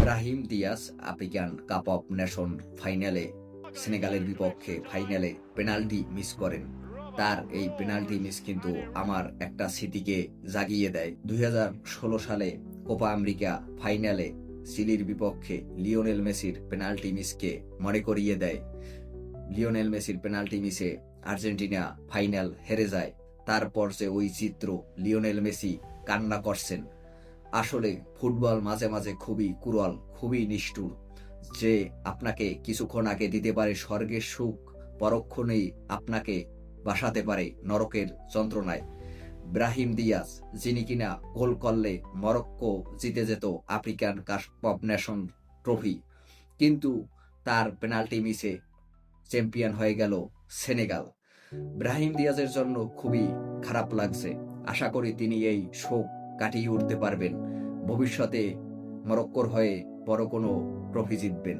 Brahim Diaz African Cup of Nation ফাইনালে সেনেগালের বিপক্ষে ফাইনালে পেনাল্টি মিস করেন। তার এই পেনাল্টি মিস কিন্তু আমার একটা স্মৃতিকে জাগিয়ে দেয়। 2016 সালে কোপা আমেরিকা ফাইনালে চিলির বিপক্ষে লিওনেল মেসির পেনাল্টি মিসকে মনে করিয়ে দেয়। লিওনেল মেসির পেনাল্টি মিসে আর্জেন্টিনা ফাইনাল হেরে যায়। তারপর যে ওই চিত্র, লিওনেল মেসি কান্না করছেন। আসলে ফুটবল মাঝে মাঝে খুবই ক্রুয়াল, খুবই নিষ্ঠুর, যে আপনাকে কিছুক্ষণ আগে দিতে পারে স্বর্গের সুখ, পরক্ষণেই আপনাকে বাসাতে পারে নরকের যন্ত্রণায়। ব্রাহিম দিয়াস, যিনি কিনা গোল করলে মরক্কো জিতে যেত African Cup of nation trophy, কিন্তু তার পেনাল্টি মিসে চ্যাম্পিয়ন হয়ে গেল সেনেগাল। ব্রাহিম দিয়াজের জন্য খুবই খারাপ লাগছে। আশা করি তিনি এই শোক কাটিয়ে উঠতে পারবেন, ভবিষ্যতে মরক্কোর হয়ে বড় কোনো ট্রফি জিতবেন।